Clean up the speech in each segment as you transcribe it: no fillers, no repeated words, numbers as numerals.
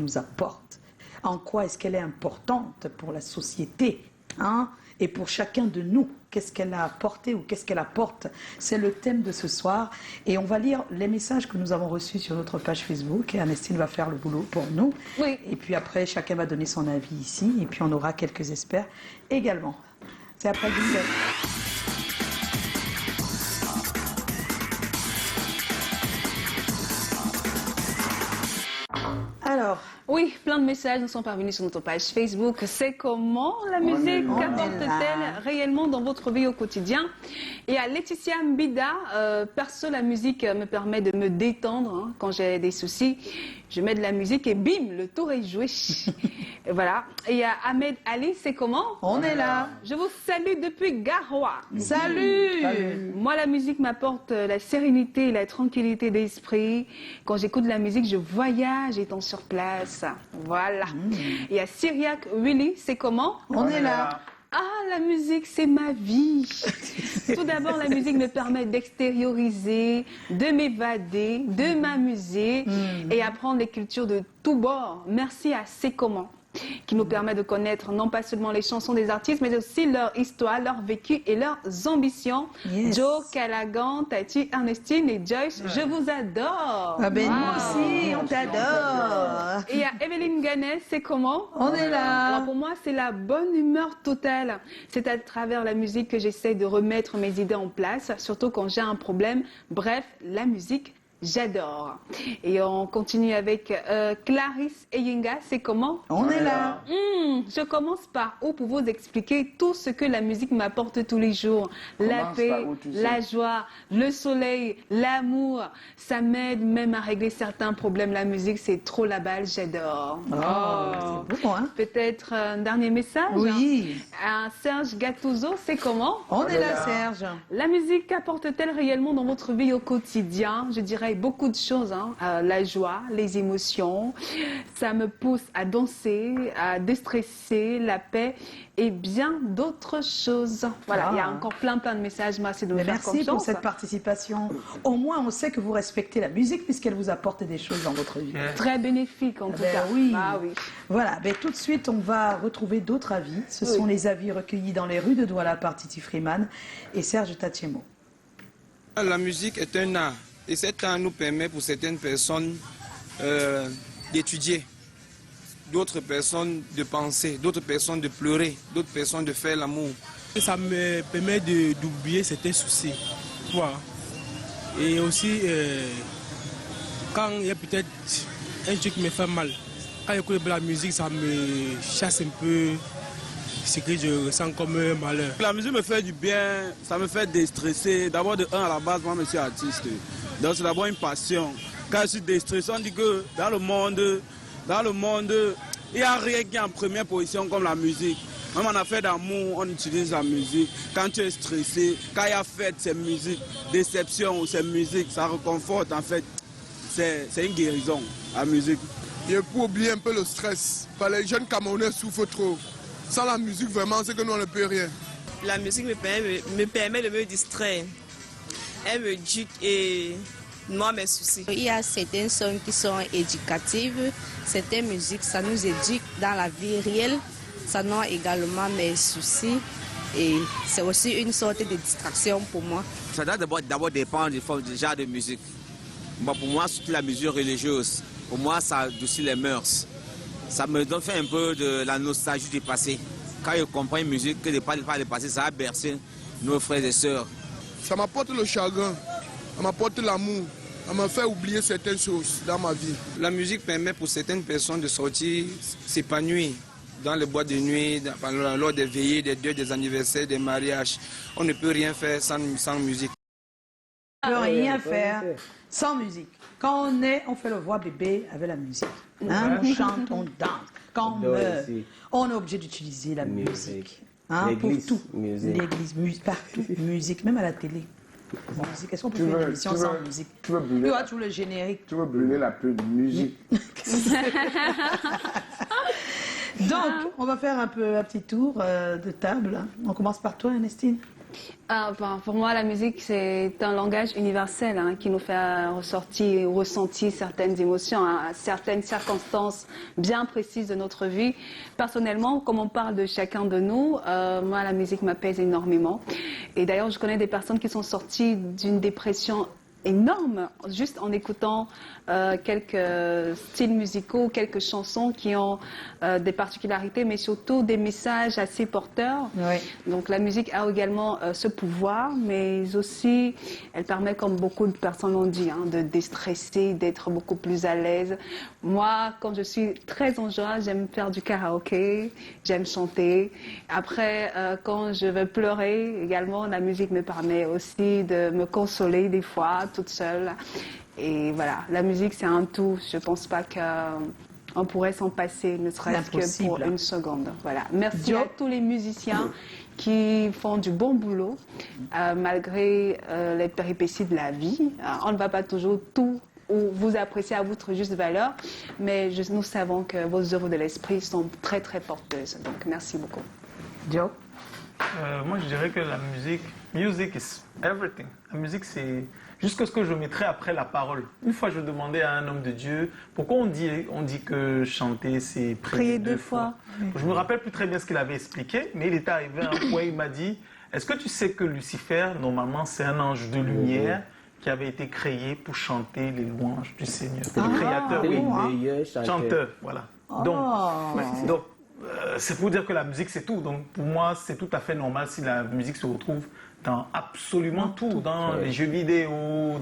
nous apporte. En quoi est-ce qu'elle est importante pour la société, hein, et pour chacun de nous. Qu'est-ce qu'elle a apporté ou qu'est-ce qu'elle apporte? C'est le thème de ce soir. Et on va lire les messages que nous avons reçus sur notre page Facebook. Et Ernestine va faire le boulot pour nous. Oui. Et puis après, chacun va donner son avis ici. Et puis on aura quelques experts également. C'est après le jingle. Alors, oui, plein de messages nous sont parvenus sur notre page Facebook. C'est comment la musique apporte-t-elle réellement dans votre vie au quotidien? Et à Laetitia Mbida, perso, la musique me permet de me détendre hein, quand j'ai des soucis. Je mets de la musique et bim, le tour est joué. Et voilà. Et à Ahmed Ali, c'est comment? on est là. Je vous salue depuis Garoua. Salut. Moi, la musique m'apporte la sérénité et la tranquillité d'esprit. Quand j'écoute de la musique, je voyage étant sur place. Voilà. Et à Syriac Willy, c'est comment? On est là. Ah, la musique, c'est ma vie. Tout d'abord, la musique me permet d'extérioriser, de m'évader, de m'amuser et apprendre les cultures de tous bords. Merci à C'est comment qui nous permet de connaître non pas seulement les chansons des artistes, mais aussi leur histoire, leur vécu et leurs ambitions. Yes. Joe, Callaghan, Tati, Ernestine et Joyce, je vous adore. Ah ben Wow. nous aussi, on t'adore. Et à Evelyne Ganet, c'est comment? On est là. Alors pour moi, c'est la bonne humeur totale. C'est à travers la musique que j'essaie de remettre mes idées en place, surtout quand j'ai un problème. Bref, la musique, j'adore. Et on continue avec Clarisse Eyinga, c'est comment? On est là. Je commence par où pour vous expliquer tout ce que la musique m'apporte tous les jours. La paix, la joie, le soleil, l'amour. Ça m'aide même à régler certains problèmes. La musique, c'est trop la balle, j'adore. Oh, c'est beau, hein? Peut-être un dernier message? Oui. Un Serge Gattuso, c'est comment? On est là, Serge. La musique apporte-t-elle réellement dans votre vie au quotidien? Je dirais beaucoup de choses, hein. La joie, les émotions. Ça me pousse à danser, à déstresser, la paix et bien d'autres choses. Voilà, il y a encore plein de messages. Merci de me faire Merci confiance. pour cette participation. Au moins, on sait que vous respectez la musique puisqu'elle vous apporte des choses dans votre vie. Très bénéfique en tout cas. Oui. Ah oui. Voilà, ben, tout de suite, on va retrouver d'autres avis. Ce sont les avis recueillis dans les rues de Douala par Titi Freeman et Serge Tatiemo. La musique est un art. Et cet art nous permet pour certaines personnes d'étudier, d'autres personnes de penser, d'autres personnes de pleurer, d'autres personnes de faire l'amour. Ça me permet d'oublier certains soucis. Voilà. Et aussi, quand il y a peut-être un truc qui me fait mal, quand j'écoute de la musique, ça me chasse un peu ce que je ressens comme un malheur. La musique me fait du bien, ça me fait déstresser. D'abord, de un, à la base, moi, je suis artiste. Donc, c'est d'abord une passion. Quand je suis déstressé, on dit que dans le monde, il n'y a rien qui est en première position comme la musique. Même en affaire d'amour, on utilise la musique. Quand tu es stressé, quand il y a fête, c'est musique. Déception, c'est musique. Ça réconforte, en fait. C'est une guérison, la musique. Et pour oublier un peu le stress, les jeunes Camerounais souffrent trop. Sans la musique, vraiment, c'est que nous, on ne peut rien. La musique me permet de me distraire. Elle me dit et noie mes soucis. Il y a certaines sons qui sont éducatives, certaines musiques, ça nous éduque dans la vie réelle, ça noie également mes soucis et c'est aussi une sorte de distraction pour moi. Ça doit d'abord dépendre du genre de musique. Bon, pour moi, surtout la musique religieuse, pour moi, ça adoucit les mœurs. Ça me donne fait un peu de la nostalgie du passé. Quand je comprends une musique, que de parler du passé, ça a bercé nos frères et sœurs. Ça m'apporte le chagrin, ça m'apporte l'amour, ça me fait oublier certaines choses dans ma vie. La musique permet pour certaines personnes de sortir, s'épanouir dans les boîtes de nuit, lors des veillées, des deuils, des anniversaires, des mariages. On ne peut rien faire sans musique. On ne peut rien faire sans musique. Quand on est, on fait le voix bébé avec la musique. Hein? On chante, on danse. Quand on meurt, on est obligé d'utiliser la musique. Hein? Pour tout. L'église, partout. Musique, même à la télé. Musique. Est-ce qu'on peut faire une émission sans musique? Tu veux brûler tout le générique. Tu veux brûler la pub musique. Donc, on va faire un petit tour de table. On commence par toi, Ernestine. Pour moi, la musique, c'est un langage universel hein, qui nous fait ressentir certaines émotions à certaines circonstances bien précises de notre vie. Personnellement, comme on parle de chacun de nous, moi, la musique m'apaise énormément. Et d'ailleurs, je connais des personnes qui sont sorties d'une dépression énorme juste en écoutant quelques styles musicaux, quelques chansons qui ont des particularités mais surtout des messages assez porteurs. Oui. Donc la musique a également ce pouvoir, mais aussi elle permet, comme beaucoup de personnes l'ont dit, hein, de déstresser, d'être beaucoup plus à l'aise. Moi, quand je suis très en joie, j'aime faire du karaoké, j'aime chanter. Après, quand je veux pleurer également, la musique me permet aussi de me consoler des fois toute seule. Et voilà, la musique c'est un tout. Je ne pense pas qu'on pourrait s'en passer, ne serait-ce que pour une seconde. Voilà. Merci à tous les musiciens qui font du bon boulot, malgré les péripéties de la vie. On ne va pas toujours tout ou vous apprécier à votre juste valeur, mais nous savons que vos œuvres de l'esprit sont très très porteuses. Donc merci beaucoup. Joe? Moi je dirais que la musique, music is everything. La musique c'est jusqu'à ce que je mettrai après la parole. Une fois je demandais à un homme de Dieu pourquoi on dit que chanter c'est prier deux fois. Je me rappelle plus très bien ce qu'il avait expliqué, mais il est arrivé à un point, il m'a dit, est-ce que tu sais que Lucifer normalement c'est un ange de lumière qui avait été créé pour chanter les louanges du Seigneur. C'est le créateur, oui. Chanteur, voilà. Donc c'est pour dire que la musique c'est tout. Donc pour moi c'est tout à fait normal si la musique se retrouve dans absolument tout, dans les jeux vidéo,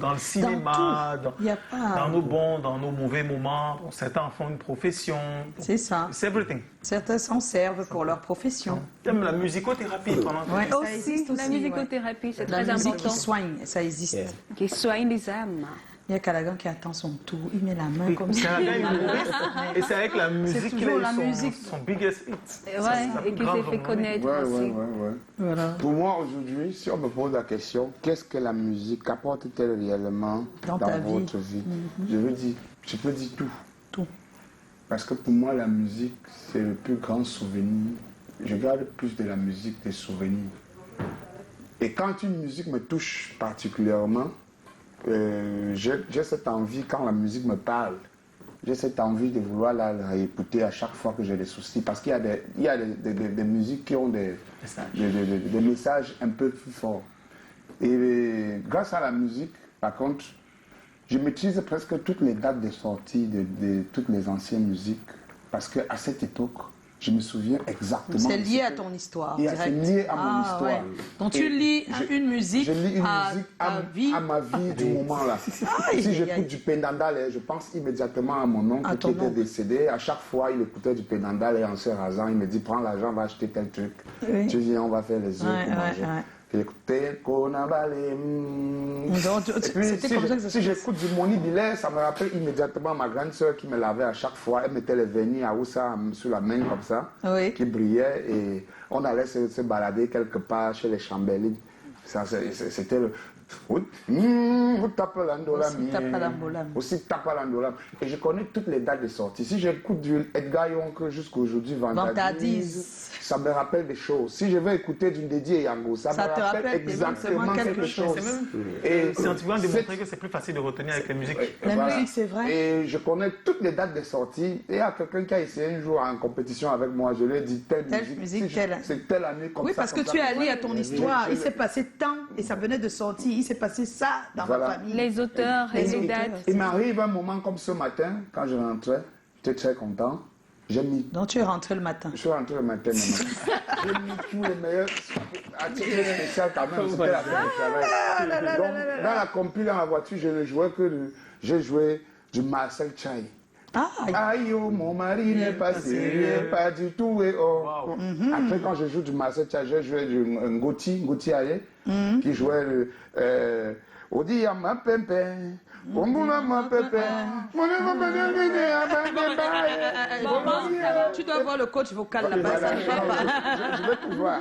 dans le cinéma, dans nos bons, dans nos mauvais moments. Bon, certains en font une profession. C'est ça. C'est everything. Certains s'en servent pour leur profession. Même la musicothérapie. Ça existe aussi. La musicothérapie, c'est très important. La musique important. qui soigne, ça existe. Qui soigne les âmes. Il y a Callaghan qui attend son tour, il met la main comme ça. Et c'est avec la musique qu'il a eu son biggest hit. Et qu'il s'est fait connaître aussi. Voilà. Pour moi, aujourd'hui, si on me pose la question, qu'est-ce que la musique apporte-t-elle réellement dans votre vie? Je peux dire tout. Tout. Parce que pour moi, la musique, c'est le plus grand souvenir. Je garde plus de la musique des souvenirs. Et quand une musique me touche particulièrement, j'ai cette envie, quand la musique me parle, j'ai cette envie de vouloir la réécouter à chaque fois que j'ai des soucis. Parce qu'il y a des musiques qui ont des messages un peu plus forts. Et grâce à la musique, par contre, je maîtrise presque toutes les dates de sortie de toutes les anciennes musiques. Parce qu'à cette époque, je me souviens exactement. C'est lié à ton histoire. C'est lié à mon histoire. Ouais. Donc tu lis une musique, je lis une musique à ma vie du moment là. Si j'écoute du Pendandal, je pense immédiatement à mon oncle qui était décédé. À chaque fois, il écoutait du Pendandal et en se rasant, il me dit prends l'argent, on va acheter tel truc. Tu dis on va faire les œufs pour manger. J'écoutais Konabale. Si j'écoute du Moni Billet, ça me rappelle immédiatement ma grande soeur qui me lavait à chaque fois. Elle mettait les vernis à Oussa sur la main comme ça, qui brillait. Et on allait se balader quelque part chez les Chambelines. C'était le... Aussi Tapalandola. Et je connais toutes les dates de sortie. Si j'écoute du Edgar Yonke jusqu'aujourd'hui, Vandadiz, ça me rappelle des choses. Si je vais écouter du Dédié Yango, ça me rappelle exactement quelque chose. Et scientifiquement démontré que c'est plus facile de retenir avec la musique. La musique, c'est vrai. Et je connais toutes les dates de sortie. Et il y a quelqu'un qui a essayé un jour en compétition avec moi, je lui ai dit telle musique, c'est telle année comme ça. Oui, parce que tu es allé à ton histoire. Il s'est passé tant et ça venait de sortir. Il s'est passé ça dans ma famille. Les auteurs et les dates. Il m'arrive un moment comme ce matin, quand je rentrais, j'étais très content. Donc tu es rentré le matin? Je suis rentré le matin. J'ai mis tous les meilleurs articles spéciaux quand même. C'était la fin de travail. Donc, dans la compil, dans la voiture, je ne jouais que j'ai joué du Marcel Tchaï. Aïe, oh, mon mari n'est pas sérieux, pas du tout. Et oh. Après, quand je joue du Marcel Tchaï, j'ai joué du Ngoti Aye, qui jouait le Odi à ma pépé. Tu dois voir le coach vocal là-bas. Je vais tout voir.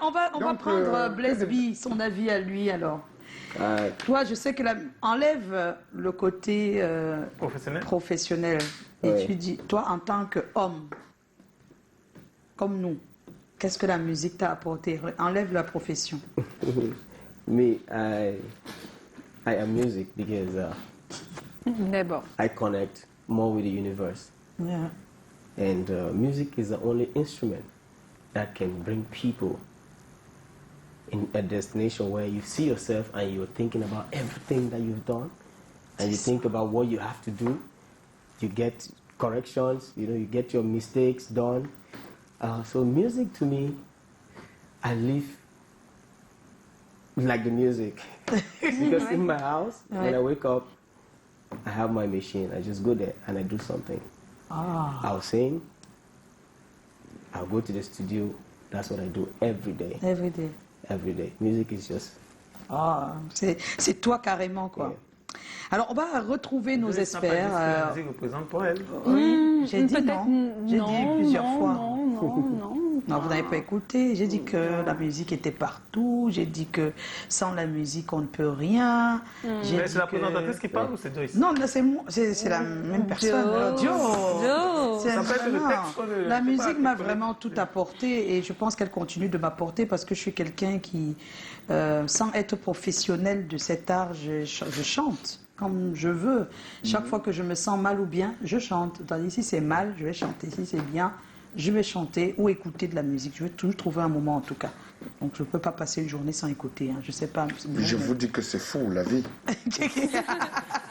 On va prendre Blaise B, son avis à lui alors. Toi, je sais que enlève le côté professionnel. Et tu dis, toi, en tant qu'homme, comme nous, qu'est-ce que la musique t'a apporté? Enlève la profession. Me, I am music because I connect more with the universe. Yeah. And music is the only instrument that can bring people in a destination where you see yourself and you're thinking about everything that you've done, and you think about what you have to do. You get corrections, you know, you get your mistakes done. So music to me, I live like the music. Because in my house, when I wake up, I have my machine. I just go there and I do something. I'll sing, I'll go to the studio. That's what I do every day. Every day. Every day. Music is just... c'est toi carrément, quoi. Yeah. Alors, on va retrouver nos experts. La musique représente pour elle. Oui, j'ai dit non. J'ai dit plusieurs fois. Non, vous n'avez pas écouté. J'ai dit que la musique était partout. J'ai dit que sans la musique, on ne peut rien. Mais c'est la présentatrice qui parle ou c'est Joyce? Non, c'est la même personne. Joe. La musique m'a vraiment tout apporté et je pense qu'elle continue de m'apporter parce que je suis quelqu'un qui, sans être professionnel de cet art, je chante comme je veux. Chaque fois que je me sens mal ou bien, je chante. Ici, c'est mal, je vais chanter. Ici, c'est bien, je vais chanter ou écouter de la musique. Je vais toujours trouver un moment en tout cas. Donc je ne peux pas passer une journée sans écouter. Hein. Je sais pas. Je vous dis que c'est fou, la vie.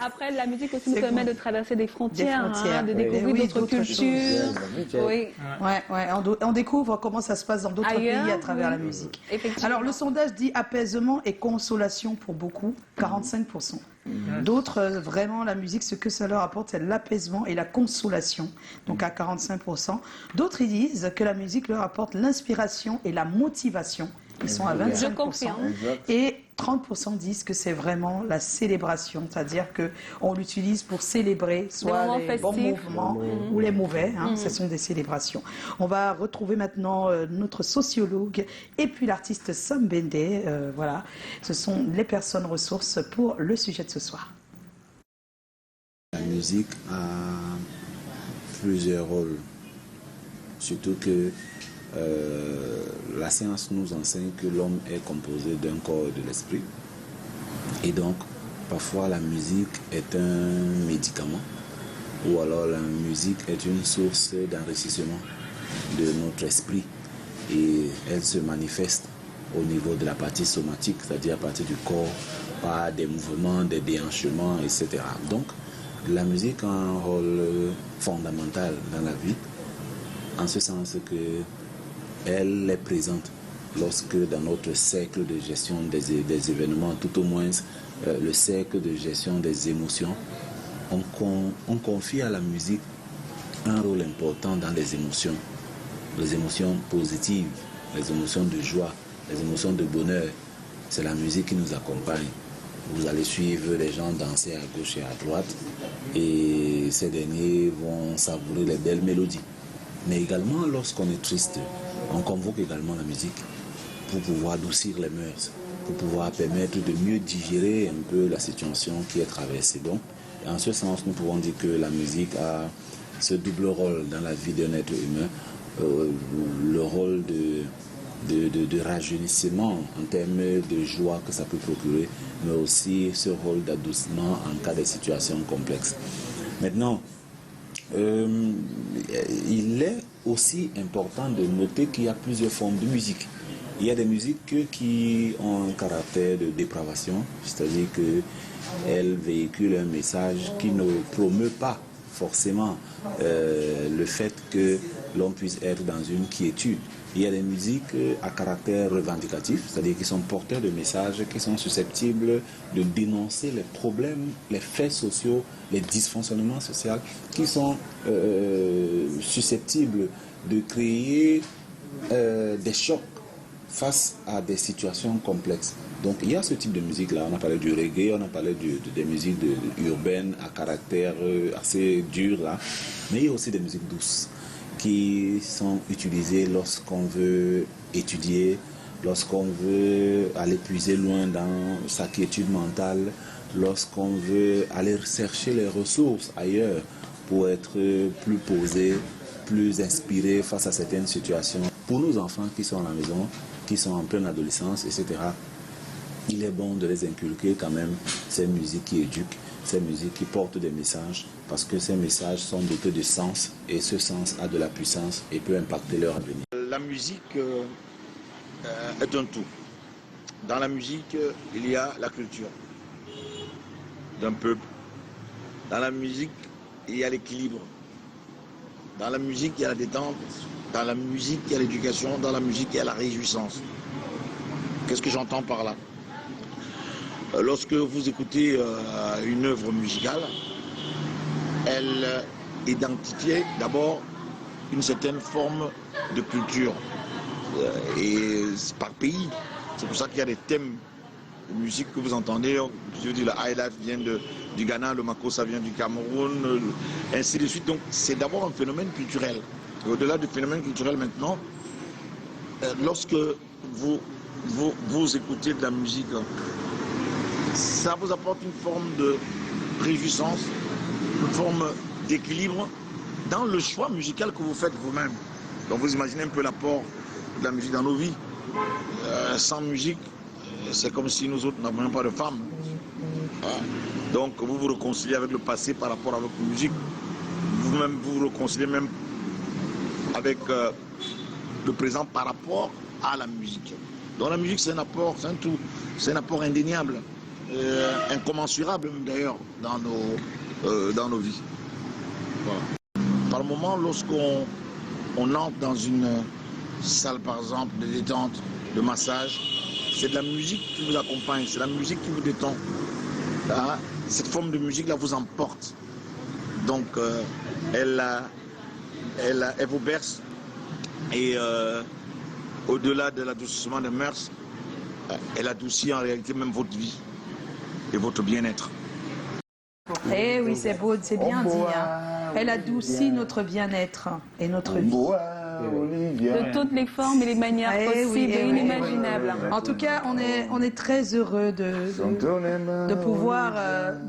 Après, la musique aussi nous permet de traverser des frontières, de découvrir d'autres cultures. Oui. On découvre comment ça se passe dans d'autres pays à travers la musique. Alors le sondage dit apaisement et consolation pour beaucoup, 45%. D'autres, vraiment, la musique, ce que ça leur apporte, c'est l'apaisement et la consolation, donc à 45%. D'autres, ils disent que la musique leur apporte l'inspiration et la motivation. Ils sont à 25%. Je confirme. Et 30% disent que c'est vraiment la célébration, c'est-à-dire qu'on l'utilise pour célébrer soit les bons mouvements ou les mauvais. Ce sont des célébrations. On va retrouver maintenant notre sociologue et puis l'artiste Sam Bende. Voilà, ce sont les personnes ressources pour le sujet de ce soir. La musique a plusieurs rôles, surtout que la science nous enseigne que l'homme est composé d'un corps et de l'esprit. Et donc, parfois, la musique est un médicament ou alors la musique est une source d'enrichissement de notre esprit. Et elle se manifeste au niveau de la partie somatique, c'est-à-dire à partir du corps, par des mouvements, des déhanchements, etc. Donc, la musique a un rôle fondamental dans la vie, en ce sens que elle est présente lorsque dans notre cercle de gestion des événements, tout au moins le cercle de gestion des émotions, on confie à la musique un rôle important dans les émotions positives, les émotions de joie, les émotions de bonheur. C'est la musique qui nous accompagne. Vous allez suivre les gens danser à gauche et à droite et ces derniers vont savourer les belles mélodies. Mais également lorsqu'on est triste, on convoque également la musique pour pouvoir adoucir les mœurs, pour pouvoir permettre de mieux digérer un peu la situation qui est traversée. Donc, en ce sens, nous pouvons dire que la musique a ce double rôle dans la vie d'un être humain, le rôle de rajeunissement en termes de joie que ça peut procurer, mais aussi ce rôle d'adoucissement en cas de situations complexes. Maintenant, il est aussi important de noter qu'il y a plusieurs formes de musique. Il y a des musiques qui ont un caractère de dépravation, c'est-à-dire qu'elles véhiculent un message qui ne promeut pas forcément le fait que l'on puisse être dans une quiétude. Il y a des musiques à caractère revendicatif, c'est-à-dire qui sont porteurs de messages, qui sont susceptibles de dénoncer les problèmes, les faits sociaux, les dysfonctionnements sociaux, qui sont susceptibles de créer des chocs face à des situations complexes. Donc il y a ce type de musique-là. On a parlé du reggae, on a parlé des musiques urbaines à caractère assez dur, là. Mais il y a aussi des musiques douces qui sont utilisées lorsqu'on veut étudier, lorsqu'on veut aller puiser loin dans sa quiétude mentale, lorsqu'on veut aller chercher les ressources ailleurs pour être plus posé, plus inspiré face à certaines situations. Pour nos enfants qui sont à la maison, qui sont en pleine adolescence, etc., il est bon de les inculquer quand même ces musiques qui éduquent, ces musiques qui portent des messages, parce que ces messages sont dotés de sens, et ce sens a de la puissance et peut impacter leur avenir. La musique est un tout. Dans la musique, il y a la culture d'un peuple. Dans la musique, il y a l'équilibre. Dans la musique, il y a la détente. Dans la musique, il y a l'éducation. Dans la musique, il y a la réjouissance. Qu'est-ce que j'entends par là? Lorsque vous écoutez une œuvre musicale, elle identifie d'abord une certaine forme de culture. Et par pays. C'est pour ça qu'il y a des thèmes de musique que vous entendez. Je veux dire, le high life vient du Ghana, le makossa vient du Cameroun, ainsi de suite. Donc c'est d'abord un phénomène culturel. Et au-delà du phénomène culturel maintenant, lorsque vous écoutez de la musique, ça vous apporte une forme de réjouissance, une forme d'équilibre dans le choix musical que vous faites vous-même. Donc vous imaginez un peu l'apport de la musique dans nos vies. Sans musique, c'est comme si nous autres n'avions pas de femmes. Donc vous vous réconciliez avec le passé par rapport à votre musique. Vous-même vous réconciliez même avec le présent par rapport à la musique. Donc la musique c'est un apport, c'est un tout, c'est un apport indéniable, incommensurable d'ailleurs dans nos vies. Voilà. Par le moment, lorsqu'on entre dans une salle par exemple de détente, de massage, c'est de la musique qui vous accompagne, c'est la musique qui vous détend. Là, cette forme de musique là vous emporte. Donc elle vous berce et au-delà de l'adoucissement des mœurs, elle adoucit en réalité même votre vie et votre bien-être. Eh oui, c'est beau, c'est bien dit. Hein. Elle adoucit notre bien-être et notre vie. De toutes les formes et les manières possibles et inimaginables. En tout cas, on est très heureux de pouvoir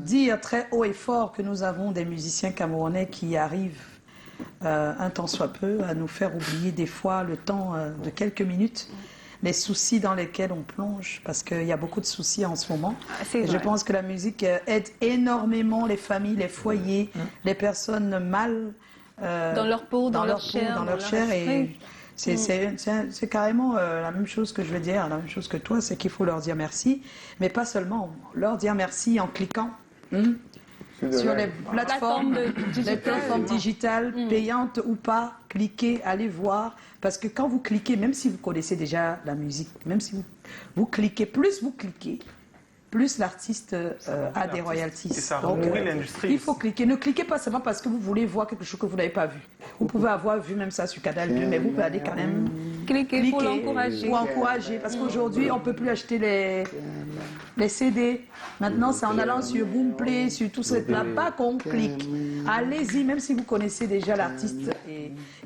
dire très haut et fort que nous avons des musiciens camerounais qui arrivent un temps soit peu à nous faire oublier des fois le temps de quelques minutes, les soucis dans lesquels on plonge, parce qu'il y a beaucoup de soucis en ce moment. Et je pense que la musique aide énormément les familles, les foyers, les personnes mal dans leur peau, dans leur chair, et c'est carrément la même chose que je veux dire, la même chose que toi, c'est qu'il faut leur dire merci, mais pas seulement leur dire merci en cliquant sur les plateformes digitales, payantes ou pas, cliquez, allez voir, parce que quand vous cliquez, même si vous connaissez déjà la musique, même si vous cliquez, plus l'artiste a des royalties. Et ça nourrit l'industrie. Il faut cliquer. Ne cliquez pas seulement parce que vous voulez voir quelque chose que vous n'avez pas vu. Vous pouvez avoir vu même ça sur Canal 2, mais vous pouvez aller quand même cliquer pour l'encourager. Pour encourager, parce qu'aujourd'hui, on ne peut plus acheter les CD. Maintenant, c'est en allant sur Boomplay, sur tout ça là-bas qu'on clique. Allez-y, même si vous connaissez déjà l'artiste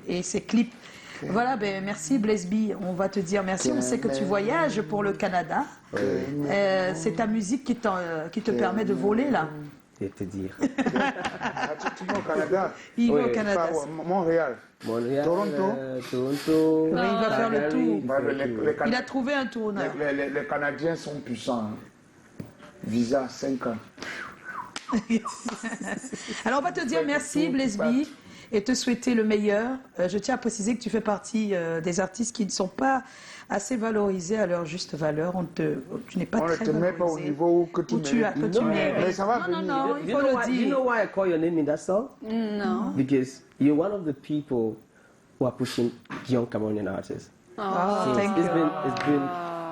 et ses clips. Voilà, ben merci Blaise B. On va te dire merci. On sait que tu voyages pour le Canada. C'est ta musique qui te permet de voler là. Je vais te dire. Tu vas au Canada? Il va au Canada. Montréal. Toronto. Oui, il va faire le tour. Il a trouvé un tourneur. Les Canadiens sont puissants. Visa 5 ans. Alors on va te dire merci Blaise B. Et te souhaiter le meilleur. Je tiens à préciser que tu fais partie des artistes qui ne sont pas assez valorisés à leur juste valeur. Tu n'es pas très valorisé. On ne te met pas au niveau que tu mérites. Mais ça va venir. Non, il faut le dire. You know why I call your name in that song? No. Because you're one of the people who are pushing young Cameroonian artists. Oh, thank you. It's been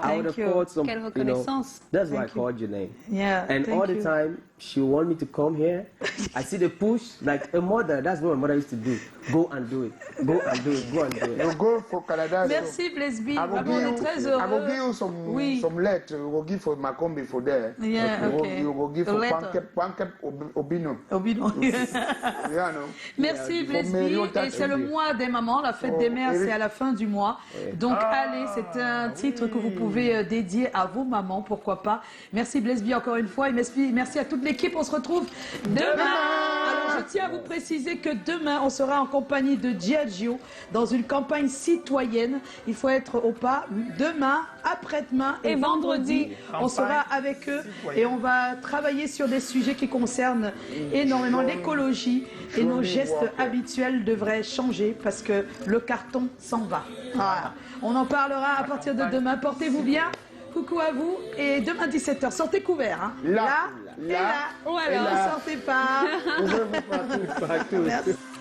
I would have called some, Quelle reconnaissance. That's why I called your name. Yeah, and all the time, she want me to come here. I see the push, like a mother. That's what my mother used to do. Go and do it. Go and do it. Go and do it. You go for Canada. Merci Blaise B. On est très heureux. I will give you some letter. You will give for Macombi for there. Yeah, okay. You will give for Pankep Obino. Obino. Yeah, no. Merci Blaise B. Et c'est le mois des mamans, la fête des mères, c'est à la fin du mois. Donc allez, c'est un titre que vous pouvez dédier à vos mamans, pourquoi pas. Merci Blaise B encore une fois et merci à toutes les l'équipe. On se retrouve demain. Alors, je tiens à vous préciser que demain, on sera en compagnie de Diageo dans une campagne citoyenne. Il faut être au pas demain, après-demain et vendredi. On sera avec eux et on va travailler sur des sujets qui concernent énormément l'écologie et nos gestes habituels devraient changer parce que le carton s'en va. Voilà. On en parlera à partir de demain. Portez-vous bien. Coucou à vous et demain 17h, sortez couverts. Hein. Là, et là. Ou alors, sortez pas. Merci.